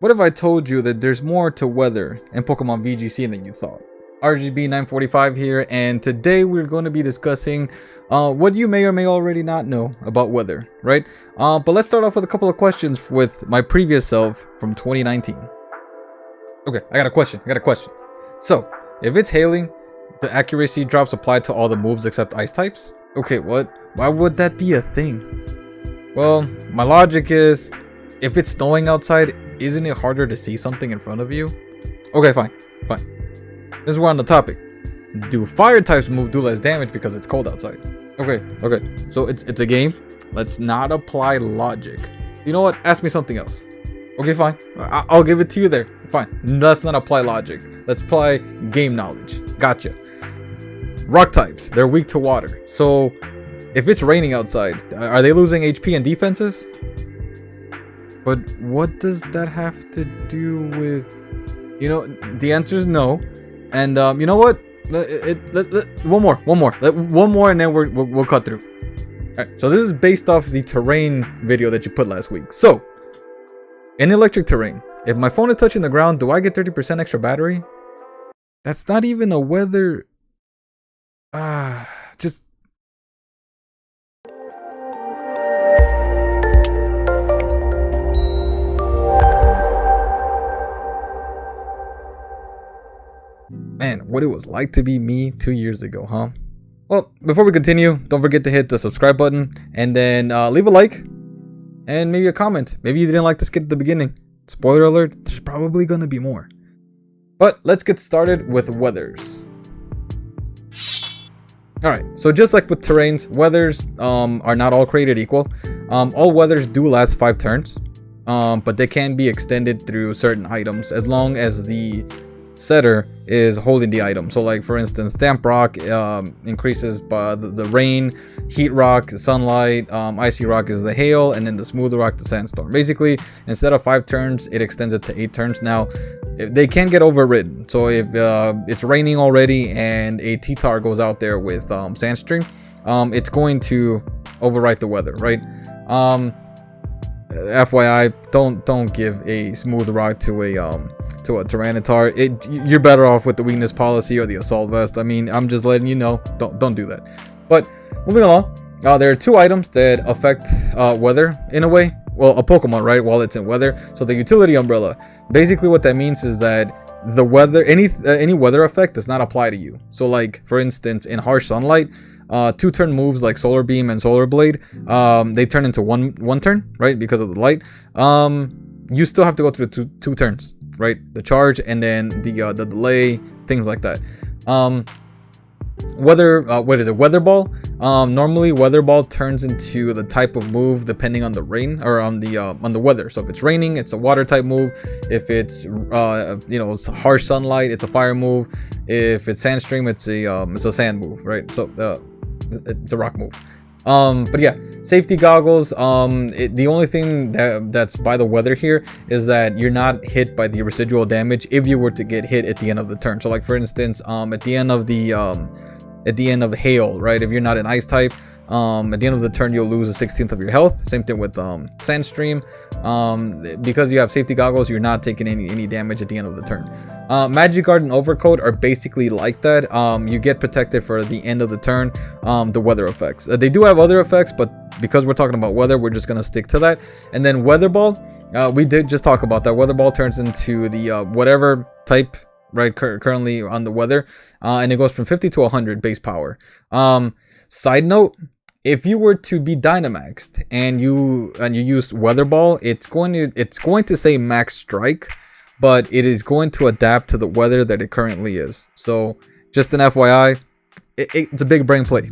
What if I told you that there's more to weather in Pokemon VGC than you thought? RGB 945 here, and today we're going to be discussing what you may or may already not know about weather, right? But let's start off with a couple of questions with my previous self from 2019. Okay, I got a question. So, if it's hailing, the accuracy drops apply to all the moves except ice types? Okay, what? Why would that be a thing? Well, my logic is, if it's snowing outside, isn't it harder to see something in front of you? Okay, fine. Since we're on the topic, do fire types move do less damage because it's cold outside? Okay. So it's a game. Let's not apply logic. You know what? Ask me something else. Okay, fine. I'll give it to you there. Fine. Let's not apply logic. Let's apply game knowledge. Gotcha. Rock types, they're weak to water. So if it's raining outside, are they losing HP and defenses? But what does that have to do with, the answer is no. And you know what? One more, and then we'll cut through. All right. So this is based off the terrain video that you put last week. So in electric terrain, if my phone is touching the ground, do I get 30% extra battery? That's not even a weather. Just. Man, what it was like to be me 2 years ago, huh? Well, before we continue, don't forget to hit the subscribe button and then leave a like and maybe a comment. Maybe you didn't like the skit at the beginning. Spoiler alert, there's probably going to be more. But let's get started with weathers. Alright, so just like with terrains, weathers are not all created equal. All weathers do last 5 turns, but they can be extended through certain items as long as the setter is holding the item. So like for instance, damp rock increases by the rain, heat rock sunlight, icy rock is the hail, and then the smooth rock the sandstorm. Basically, instead of 5 turns, it extends it to 8 turns. Now they can get overridden. So if it's raining already and a T-Tar goes out there with Sandstorm, it's going to overwrite the weather, right? FYI, don't give a smooth rock to a Tyranitar. You're better off with the weakness policy or the assault vest. I mean, I'm just letting you know, don't do that. But moving along, there are 2 items that affect weather in a way. Well, a Pokemon, right, while it's in weather. So the utility umbrella, basically what that means is that the weather, any weather effect does not apply to you. So like for instance, in harsh sunlight, 2 turn moves like Solar Beam and Solar Blade, they turn into one turn, right, because of the light. You still have to go through two turns, right? The charge and then the delay, things like that. Weather ball? Normally weather ball turns into the type of move depending on the rain or on the weather. So if it's raining, it's a water type move. If it's it's harsh sunlight, it's a fire move. If it's Sandstorm, it's a sand move, right? So it's a rock move. But yeah, safety goggles. The only thing that's by the weather here is that you're not hit by the residual damage if you were to get hit at the end of the turn. So like for instance, at the end of hail, right? If you're not an ice type, at the end of the turn you'll lose a 16th of your health. Same thing with Sandstream. Because you have safety goggles, you're not taking any damage at the end of the turn. Magic Guard and Overcoat are basically like that. You get protected for the end of the turn, the weather effects. They do have other effects, but because we're talking about weather, we're just going to stick to that. And then Weather Ball, we did just talk about that. Weather Ball turns into the whatever type, right, currently on the weather, and it goes from 50 to 100 base power. Side note, if you were to be Dynamaxed and you used Weather Ball, it's going to say Max Strike, but it is going to adapt to the weather that it currently is. So just an FYI, it's a big brain play.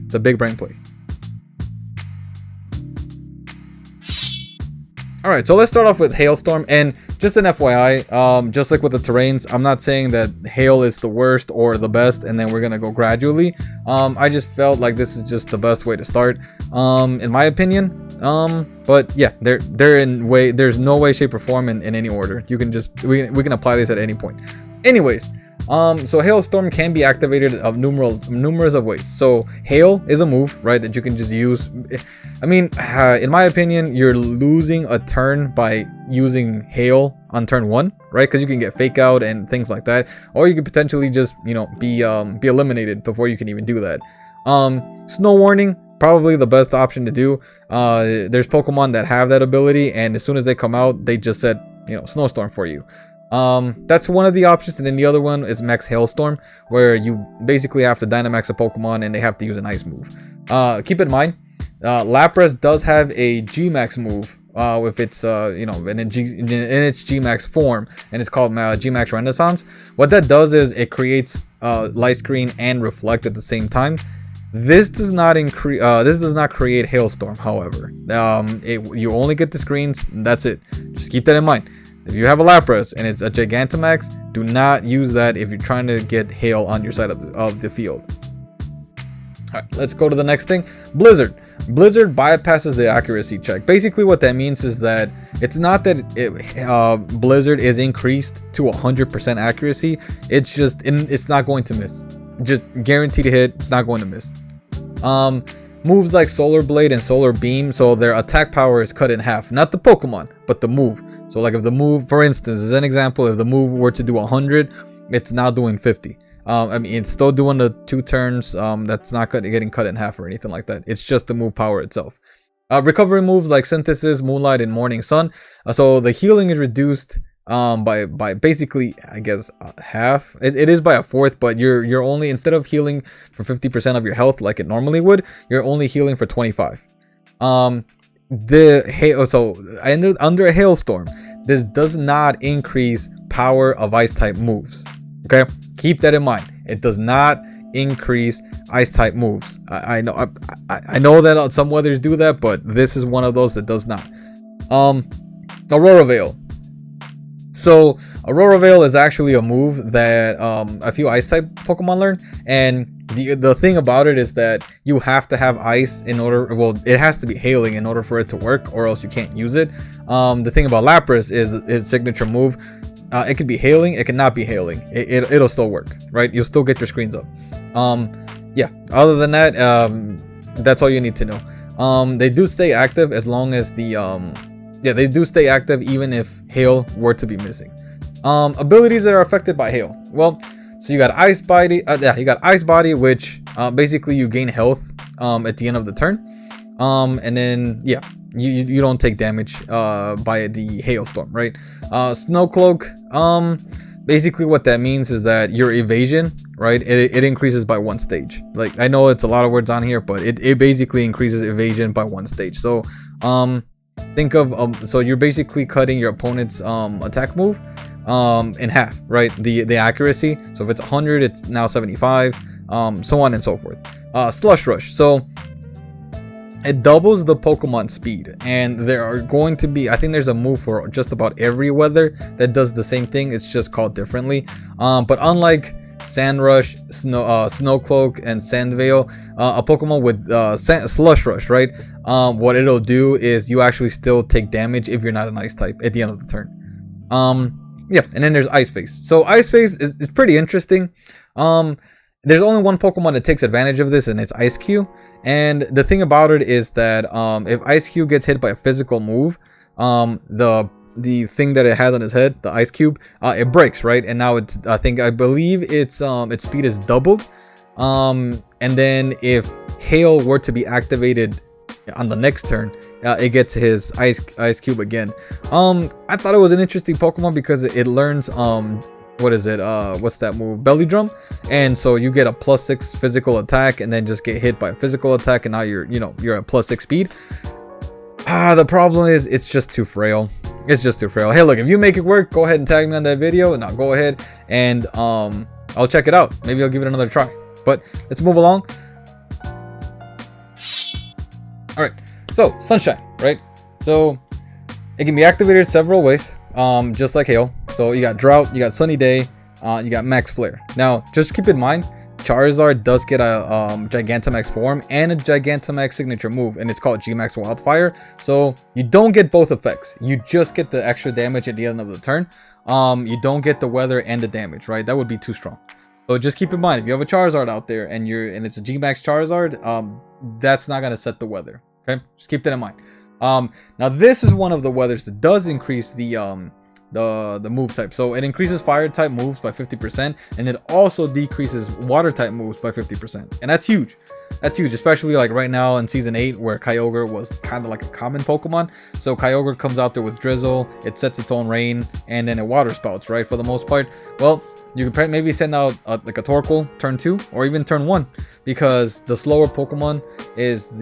All right, so let's start off with Hailstorm. And just an FYI, just like with the terrains, I'm not saying that hail is the worst or the best and then we're gonna go gradually. I just felt like this is just the best way to start, in my opinion. But yeah, there's no way, shape, or form in any order. You can we can apply this at any point. Anyways, So Hailstorm can be activated of numerous of ways. So Hail is a move, right, that you can just use. I mean, in my opinion, you're losing a turn by using Hail on turn 1, right? Because you can get fake out and things like that, or you could potentially just, you know, be eliminated before you can even do that. Snow Warning, probably the best option to do. There's Pokemon that have that ability, and as soon as they come out, they just set, you know, Snowstorm for you. That's one of the options, and then the other one is Max Hailstorm, where you basically have to Dynamax a Pokemon and they have to use an ice move. Keep in mind, Lapras does have a G-Max move with its you know, in its G-Max form, and it's called G-Max Renaissance. What that does is it creates Light Screen and Reflect at the same time. This does not create Hailstorm, however. You only get the screens, that's it. Just keep that in mind. If you have a Lapras and it's a Gigantamax, do not use that if you're trying to get Hail on your side of the field. Alright, let's go to the next thing. Blizzard. Blizzard bypasses the accuracy check. Basically what that means is that it's not that Blizzard is increased to 100% accuracy. It's just, it's not going to miss. Just guaranteed to hit, it's not going to miss. Moves like Solar Blade and Solar Beam, so their attack power is cut in half. Not the Pokemon, but the move. So like if the move, for instance, as an example, if the move were to do 100, it's now doing 50. I mean, it's still doing the 2 turns. That's not getting cut in half or anything like that. It's just the move power itself. Recovery moves like Synthesis, Moonlight, and Morning Sun. So the healing is reduced by basically, I guess, half. It is by a fourth, but you're only, instead of healing for 50% of your health like it normally would, you're only healing for 25. Under a Hailstorm, this does not increase power of ice type moves. Okay, keep that in mind. It does not increase ice type moves. I know that some weathers do that, but this is one of those that does not. Aurora Veil. So Aurora Veil is actually a move that a few ice type Pokemon learn, and the thing about it is that you have to have ice in order, well, it has to be hailing in order for it to work, or else you can't use it. The thing about Lapras is its signature move. It can be hailing, it cannot be hailing. It'll still work, right? You'll still get your screens up. Yeah, other than that, that's all you need to know. They do stay active as long as the they do stay active even if hail were to be missing. Abilities that are affected by hail. Well, so you got Ice Body. You got Ice Body, which basically you gain health at the end of the turn. And then yeah, you don't take damage by the Hailstorm, right? Snow Cloak. Basically what that means is that your evasion, right, it increases by 1 stage. Like, I know it's a lot of words on here, but it basically increases evasion by 1 stage. So think of so you're basically cutting your opponent's attack move in half, right? The accuracy. So if it's 100, it's now 75, so on and so forth. Slush Rush. So it doubles the Pokemon speed, and there are going to be, I think there's a move for just about every weather that does the same thing. It's just called differently. But unlike Sand Rush, Snow Cloak, and Sand Veil, a Pokemon with Slush Rush, right? What it'll do is you actually still take damage if you're not an Ice type at the end of the turn. Yeah, and then there's Ice Face. So Ice Face is pretty interesting. There's only one Pokemon that takes advantage of this, and it's Ice Cube. And the thing about it is that if Ice Cube gets hit by a physical move, the thing that it has on its head, the Ice Cube, it breaks, right? And now it's, I believe its speed is doubled. And then if Hail were to be activated on the next turn, it gets his Ice Cube again. I thought it was an interesting Pokemon because it learns what is it, what's that move, Belly Drum, and so you get a +6 physical attack and then just get hit by a physical attack, and now you're at +6 speed. The problem is it's just too frail. It's just too frail. Hey, look, if you make it work, go ahead and tag me on that video, and I'll go ahead and I'll check it out. Maybe I'll give it another try. But let's move along. All right, so Sunshine, right? So it can be activated several ways, just like Hail. So you got Drought, you got Sunny Day, you got Max Flare. Now, just keep in mind, Charizard does get a Gigantamax form and a Gigantamax signature move, and it's called G-Max Wildfire. So you don't get both effects. You just get the extra damage at the end of the turn. you don't get the weather and the damage, right? That would be too strong. So just keep in mind, if you have a Charizard out there and it's a G-Max Charizard, that's not gonna set the weather. Okay, just keep that in mind. Now this is one of the weathers that does increase the move type. So it increases fire type moves by 50%, and it also decreases water type moves by 50%, and that's huge. That's huge, especially like right now in season 8 where Kyogre was kind of like a common Pokemon. So Kyogre comes out there with Drizzle, it sets its own rain, and then it water spouts, right? For the most part. Well, you could maybe send out like a Torkoal turn 2 or even turn 1, because the slower Pokemon is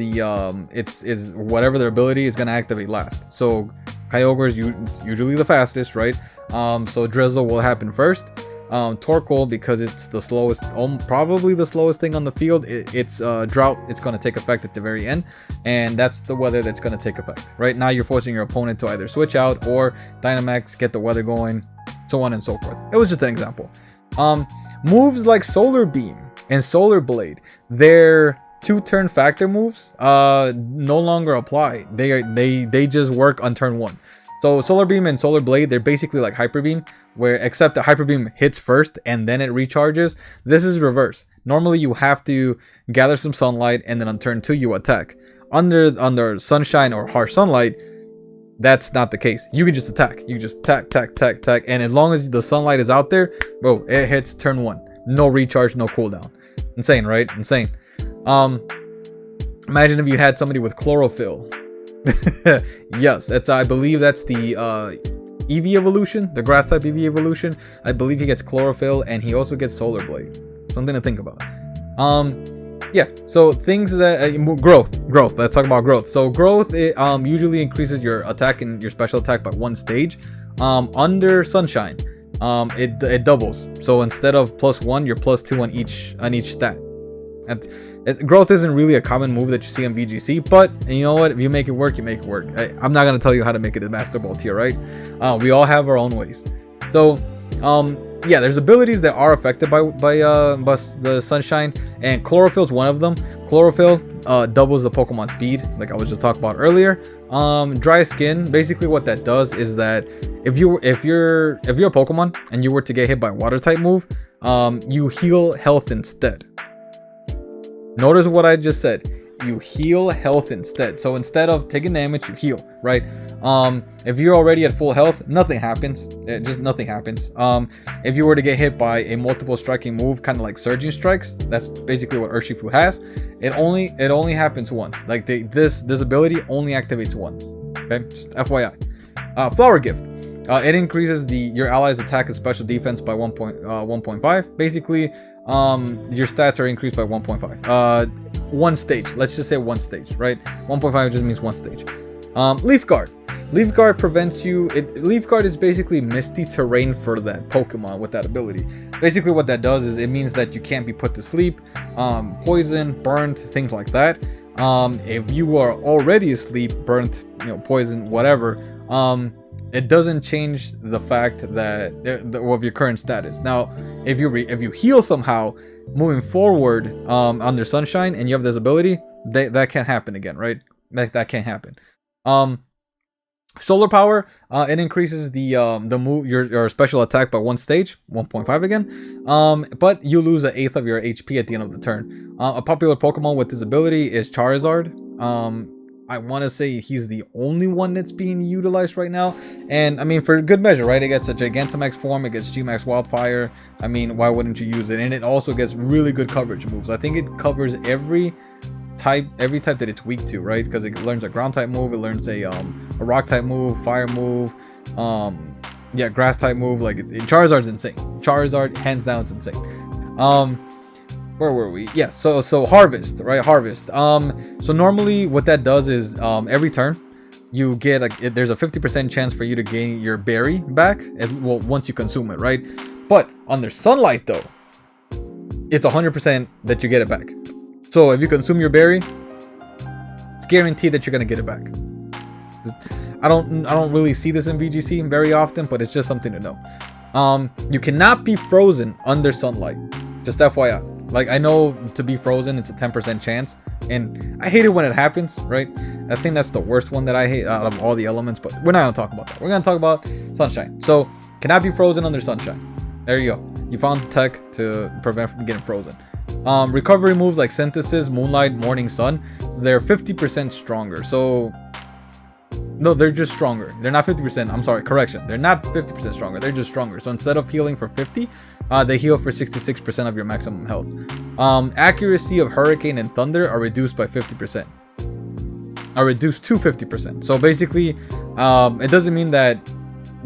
is whatever their ability is going to activate last. So Kyogre is usually the fastest, right? So Drizzle will happen first. Torkoal, because it's the slowest, probably the slowest thing on the field, it's Drought. It's going to take effect at the very end, and that's the weather that's going to take effect. Right now you're forcing your opponent to either switch out or Dynamax, get the weather going, so on and so forth. It was just an example. Moves like Solar Beam and Solar Blade, they're 2-turn factor moves, no longer apply. They just work on turn 1. So Solar Beam and Solar Blade, they're basically like Hyper Beam, where except the Hyper Beam hits first and then it recharges. This is reverse. Normally you have to gather some sunlight and then on turn 2 you attack. Under sunshine or harsh sunlight, that's not the case. You can just attack. You can just attack, and as long as the sunlight is out there, bro, it hits turn 1. No recharge, no cooldown. Insane, right? Insane. Imagine if you had somebody with chlorophyll. Yes, I believe that's the Eevee evolution, the grass type Eevee evolution. I believe he gets chlorophyll and he also gets Solar Blade. Something to think about. Yeah, so things that growth. Let's talk about growth. So growth, it usually increases your attack and your special attack by 1 stage. Under sunshine, it doubles. So instead of +1, you're +2 on each stat. And growth isn't really a common move that you see on VGC, but you know what? If you make it work, you make it work. I'm not gonna tell you how to make it a Master Ball tier, right? We all have our own ways. So yeah, there's abilities that are affected by the sunshine, and chlorophyll is one of them. Chlorophyll doubles the Pokemon speed, like I was just talking about earlier. Dry skin, basically what that does is that if you're a Pokemon and you were to get hit by a water type move, you heal health instead. Notice what I just said. You heal health instead. So instead of taking damage, you heal, right? If you're already at full health, nothing happens. Just nothing happens. If you were to get hit by a multiple striking move, kind of like Surging Strikes, that's basically what Urshifu has. It only happens once. Like this ability only activates once. Okay, just FYI. Flower Gift. It increases your allies' attack and special defense by 1.5. Basically, your stats are increased by 1.5. 1 stage. Let's just say 1 stage, right? 1.5 just means 1 stage. Leaf Guard. Leaf Guard prevents you. Leaf Guard is basically misty terrain for that Pokemon with that ability. Basically, what that does is it means that you can't be put to sleep, poison, burnt, things like that. If you are already asleep, burnt, poison, whatever, it doesn't change the fact that of your current status. Now, if you heal somehow moving forward under sunshine and you have this ability, that can't happen again, right? That can't happen. Solar Power, it increases the move your special attack by 1 stage, 1.5 again. But you lose 1/8 of your HP at the end of the turn. A popular Pokemon with this ability is Charizard. I want to say he's the only one that's being utilized right now, and I mean, for good measure, right? It gets a Gigantamax form, it gets G-Max Wildfire. I mean, why wouldn't you use it? And it also gets really good coverage moves. I think it covers every type that it's weak to, right? Because it learns a ground type move, it learns a rock type move, fire move, yeah, grass type move. Like Charizard's insane. Charizard, hands down, it's insane. Where were we? Yeah, so harvest, right? Harvest. So normally what that does is every turn you get there's a 50% chance for you to gain your berry back once you consume it, right? But under sunlight though, it's 100% that you get it back. So if you consume your berry, it's guaranteed that you're gonna get it back. I don't really see this in VGC very often, but it's just something to know. You cannot be frozen under sunlight. Just FYI. Like, I know to be frozen, it's a 10% chance, and I hate it when it happens, right? I think that's the worst one that I hate out of all the elements, but we're not gonna talk about that. We're gonna talk about sunshine. So Cannot be frozen under sunshine. There you go. You found tech to prevent from getting frozen. Recovery moves like Synthesis, Moonlight, Morning Sun, they're 50% stronger. So, no, they're just stronger. They're not 50%. I'm sorry, correction. They're not 50% stronger. They're just stronger. So instead of healing for 50, they heal for 66% of your maximum health. Accuracy of Hurricane and Thunder are reduced by 50%. Are reduced to 50%. So basically, it doesn't mean that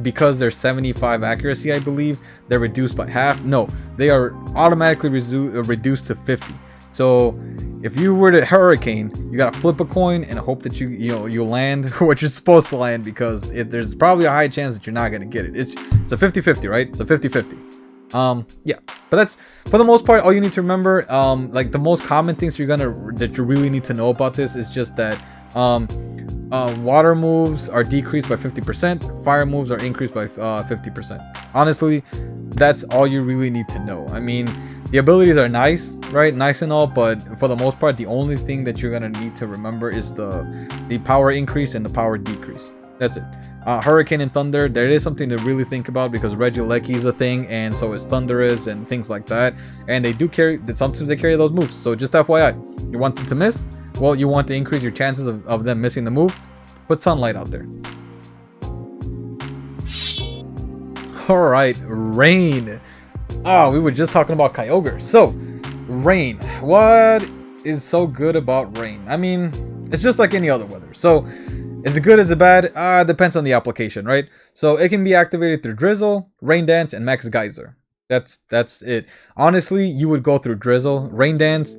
because they're 75 accuracy, I believe, they're reduced by half. No, they are automatically reduced to 50. So if you were to Hurricane, you gotta flip a coin and hope that you land what you're supposed to land, because there's probably a high chance that you're not gonna get it. It's a 50-50, right? It's a 50-50. Yeah, but that's for the most part all you need to remember. Like the most common things that you really need to know about this is just that water moves are decreased by 50%, fire moves are increased by 50%. Honestly, that's all you really need to know. I mean, the abilities are nice, right? Nice and all, but for the most part, the only thing that you're gonna need to remember is the power increase and the power decrease. That's it. Hurricane and Thunder, there is something to really think about, because Regieleki is a thing, and so is Thunder is, and things like that. And they do carry, sometimes they carry those moves. So just FYI, you want them to miss? Well, you want to increase your chances of them missing the move? Put Sunlight out there. Alright, Rain. Oh, we were just talking about Kyogre. So, Rain. What is so good about Rain? I mean, it's just like any other weather. So, is it good, is it bad? Depends on the application, right? So, it can be activated through Drizzle, Rain Dance, and Max Geyser. That's it. Honestly, you would go through Drizzle. Rain Dance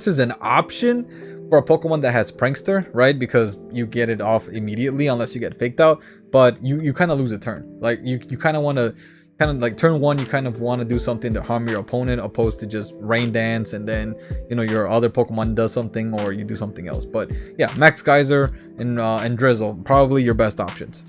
is an option for a Pokemon that has Prankster, right? Because you get it off immediately unless you get faked out. But you kind of lose a turn. Like you kind of want to, like turn one, you kind of want to do something to harm your opponent, opposed to just Rain Dance and then your other Pokemon does something or you do something else. But yeah, Max Geyser and Drizzle probably your best options.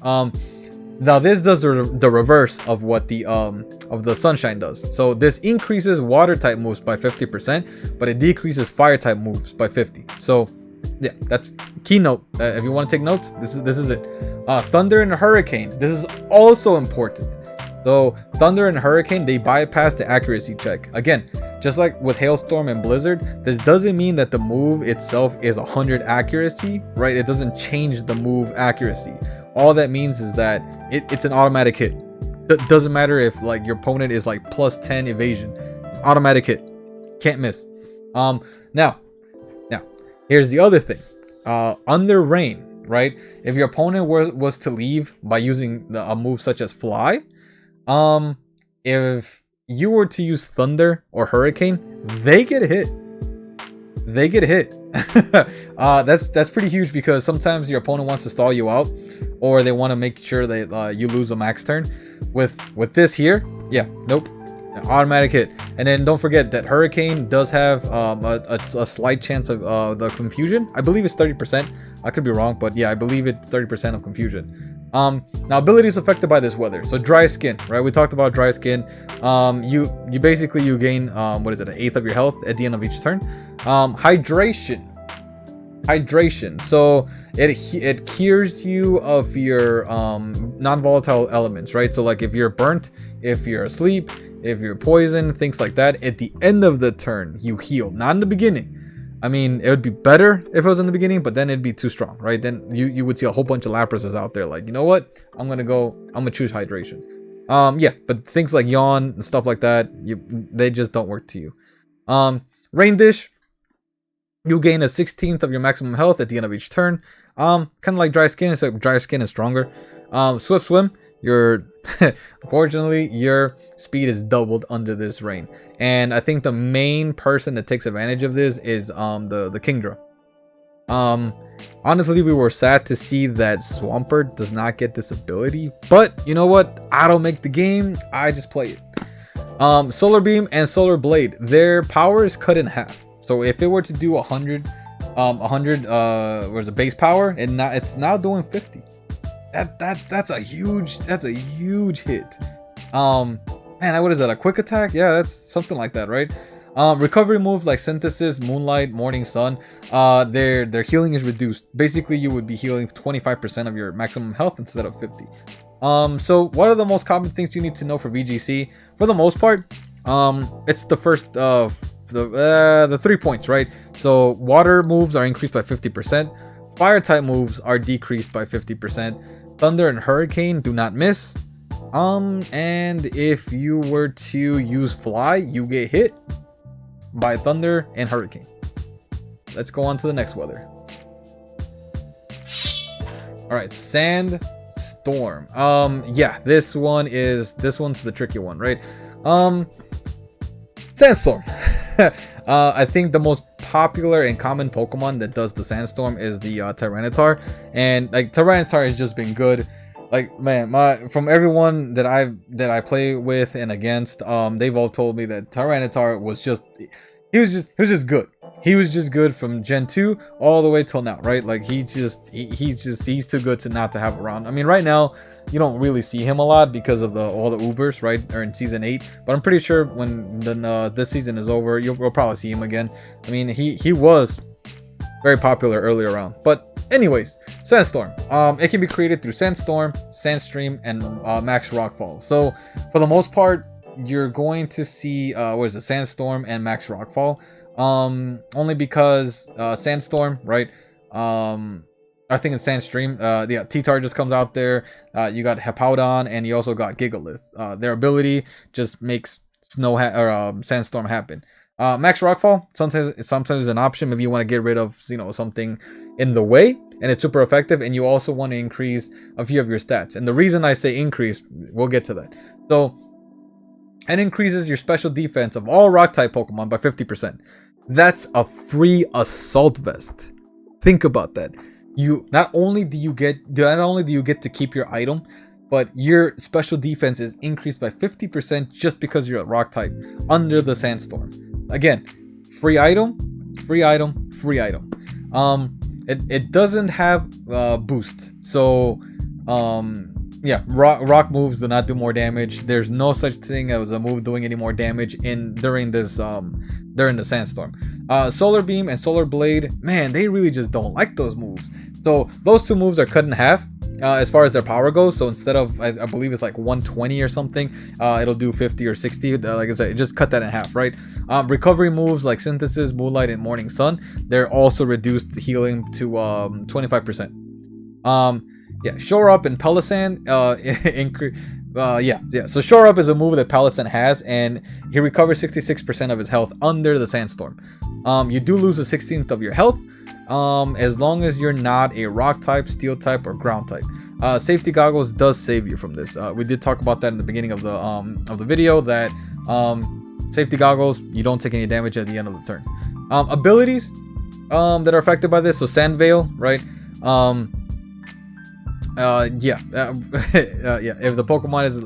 Now this does the reverse of what the Sunshine does. So this increases water type moves by 50%, but it decreases fire type moves by 50. So yeah, that's keynote. If you want to take notes, this is it. Thunder and Hurricane. This is also important. So Thunder and Hurricane, they bypass the accuracy check. Again, just like with Hailstorm and Blizzard, this doesn't mean that the move itself is 100 accuracy, right? It doesn't change the move accuracy. All that means is that it's an automatic hit. It doesn't matter if like your opponent is like plus 10 evasion. Automatic hit. Can't miss. Now, here's the other thing. Under Rain, right? If your opponent was to leave by using a move such as Fly, if you were to use Thunder or Hurricane, they get hit. They get hit. That's pretty huge, because sometimes your opponent wants to stall you out, or they want to make sure that you lose a max turn. With this here, yeah, nope, automatic hit. And then don't forget that Hurricane does have a slight chance of the confusion. I believe it's 30%. I could be wrong, but yeah, I believe it's 30% of confusion. Now abilities affected by this weather. So dry skin, right? We talked about dry skin. You gain what is it, an eighth of your health at the end of each turn. Hydration. So it cures you of your non-volatile elements, right? So like if you're burnt, if you're asleep, if you're poisoned, things like that, at the end of the turn you heal, not in the beginning. I mean, it would be better if it was in the beginning, but then it'd be too strong, right? Then you would see a whole bunch of Laprases out there like, you know what, I'm gonna choose hydration. Yeah, but things like yawn and stuff like that, they just don't work to you. Rain Dish, you gain a 16th of your maximum health at the end of each turn. Kind of like dry skin, except dry skin is stronger. Swift Swim, unfortunately your speed is doubled under this rain, and I think the main person that takes advantage of this is the Kingdra. Honestly, we were sad to see that Swampert does not get this ability, but you know what, I don't make the game, I just play it. Solar Beam and Solar Blade, their power is cut in half. So if it were to do 100 where's the base power, and now it's now doing 50. That's a huge hit. Man, what is that, a quick attack? Yeah, that's something like that, right? Recovery moves like Synthesis, Moonlight, Morning Sun, their healing is reduced. Basically, you would be healing 25% of your maximum health instead of 50. So what are the most common things you need to know for VGC? For the most part, it's the first the 3 points, right? So water moves are increased by 50%, fire type moves are decreased by 50%, thunder and hurricane do not miss. And if you were to use fly, you get hit by thunder and hurricane. Let's go on to the next weather. All right, Sandstorm. Yeah, this one's the tricky one, right? Sandstorm. I think the most popular and common Pokemon that does the Sandstorm is the Tyranitar, and like Tyranitar has just been good. Like, man, from everyone that I play with and against, they've all told me that Tyranitar was just good. He was just good from Gen 2 all the way till now, right? Like he's too good to not to have around. I mean, right now you don't really see him a lot because of all the Ubers, right? Or in season 8, but I'm pretty sure when this season is over, we'll probably see him again. I mean, he was very popular earlier on. But anyways, Sandstorm. It can be created through Sandstorm, Sandstream, and Max Rockfall. So for the most part, you're going to see Sandstorm and Max Rockfall. Only because Sandstorm, right? I think it's Sandstream. Yeah, T-Tar just comes out there. You got Hippowdon, and you also got Gigalith. Their ability just makes Sandstorm happen. Max Rockfall sometimes is an option. Maybe you want to get rid of something in the way, and it's super effective. And you also want to increase a few of your stats. And the reason I say increase, we'll get to that. So, it increases your special defense of all rock type Pokemon by 50%. That's a free assault vest. Think about that. Not only do you get to keep your item, but your special defense is increased by 50% just because you're a rock type under the Sandstorm. Again, free item, free item, free item. It doesn't have boost, so yeah, rock moves do not do more damage. There's no such thing as a move doing any more damage during the Sandstorm. Solar Beam and Solar Blade, man, they really just don't like those moves. So those two moves are cut in half as far as their power goes. So instead of, I believe it's like 120 or something, it'll do 50 or 60. Like I said, just cut that in half, right? Recovery moves like Synthesis, Moonlight, and Morning Sun, they're also reduced healing to 25%. Yeah, Shore Up and Pelisan so Shore Up is a move that Pelisan has, and he recovers 66% of his health under the Sandstorm. You do lose a 16th of your health as long as you're not a rock type, steel type, or ground type. Safety Goggles does save you from this. We did talk about that in the beginning of the video, that Safety Goggles, you don't take any damage at the end of the turn. Abilities that are affected by this, so Sand Veil, right? Yeah, if the Pokemon is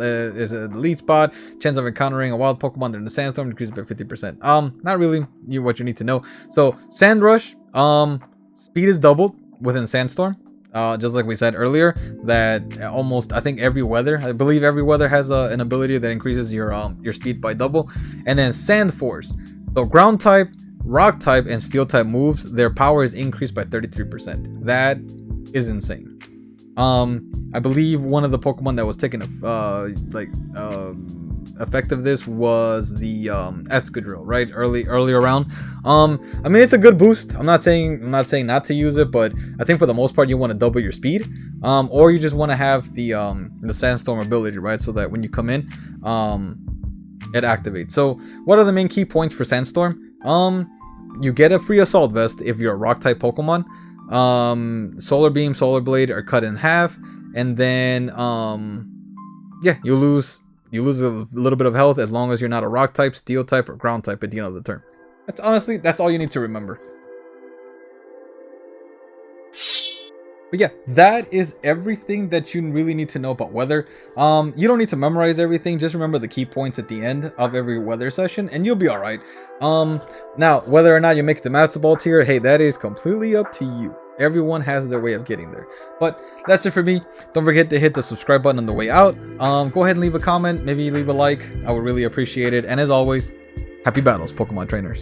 a lead spot, chance of encountering a wild Pokemon during the Sandstorm decreases by 50%. Not really what you need to know. So Sand Rush, speed is doubled within Sandstorm. Just like we said earlier, that almost, I believe every weather has an ability that increases your speed by double. And then Sand Force, so ground type, rock type, and steel type moves, their power is increased by 33%. That is insane. I believe one of the Pokemon that was taking effect of this was the Escadrille, right? Earlier around. I mean, it's a good boost. I'm not saying not to use it, but I think for the most part you want to double your speed, or you just want to have the Sandstorm ability, right? So that when you come in, it activates. So what are the main key points for Sandstorm? You get a free assault vest if you're a rock type Pokemon. Solar Beam, Solar Blade are cut in half, and then yeah, you lose a little bit of health as long as you're not a rock type, steel type, or ground type at the end of the turn. That's all you need to remember. But yeah, that is everything that you really need to know about weather. You don't need to memorize everything. Just remember the key points at the end of every weather session, and you'll be all right. Now, whether or not you make it to Master Ball tier, hey, that is completely up to you. Everyone has their way of getting there. But that's it for me. Don't forget to hit the subscribe button on the way out. Go ahead and leave a comment. Maybe leave a like. I would really appreciate it. And as always, happy battles, Pokemon trainers.